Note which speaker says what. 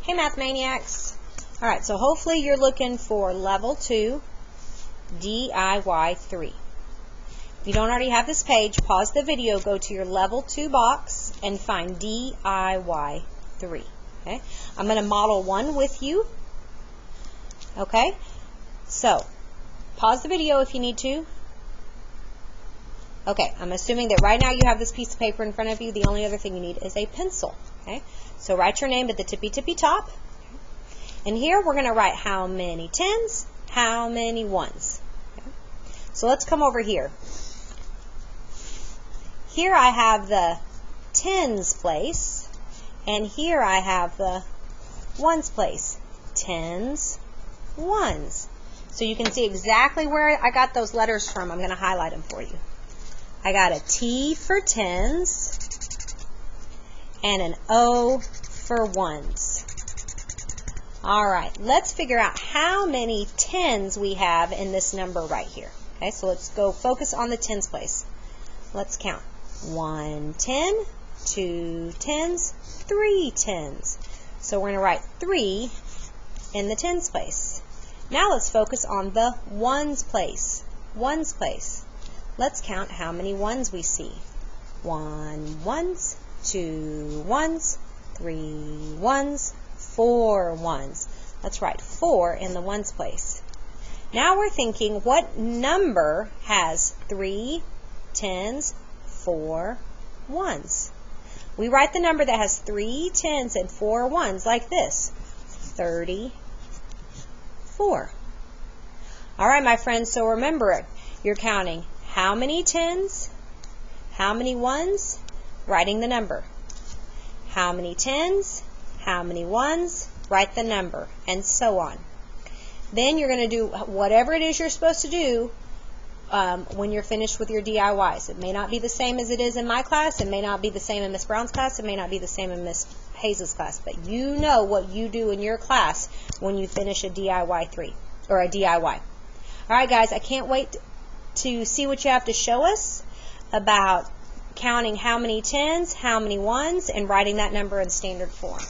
Speaker 1: Hey Math Maniacs! Alright, so hopefully you're looking for Level 2 DIY 3. If you don't already have this page, pause the video, go to your Level 2 box, and find DIY 3. Okay? I'm going to model 1 with you. Okay? So, pause the video if you need to. Okay, I'm assuming that right now you have this piece of paper in front of you. The only other thing you need is a pencil. Okay? So write your name at the tippy top. And here we're going to write how many tens, how many ones. Okay? So let's come over here. Here I have the tens place, and here I have the ones place. Tens, ones. So you can see exactly where I got those letters from. I'm going to highlight them for you. I got a T for tens and an O for ones. Alright, let's figure out how many tens we have in this number right here. Okay, so let's go focus on the tens place. Let's count. 1 10, 2 tens, 3 tens. So we're going to write 3 in the tens place. Now let's focus on the ones place. Ones place. Let's count how many ones we see. 1 ones, 2 ones, 3 ones, 4 ones. Let's write 4 in the ones place. Now we're thinking, what number has 3 tens, 4 ones? We write the number that has 3 tens and 4 ones like this. 34. All right, my friends, so remember, you're counting how many tens, how many ones, writing the number. How many tens, how many ones, write the number, and so on. Then you're going to do whatever it is you're supposed to do when you're finished with your DIYs. It may not be the same as it is in my class. It may not be the same in Miss Brown's class. It may not be the same in Miss Hayes' class. But you know what you do in your class when you finish a DIY 3, or a DIY. All right, guys, I can't wait to see what you have to show us about counting how many tens, how many ones, and writing that number in standard form.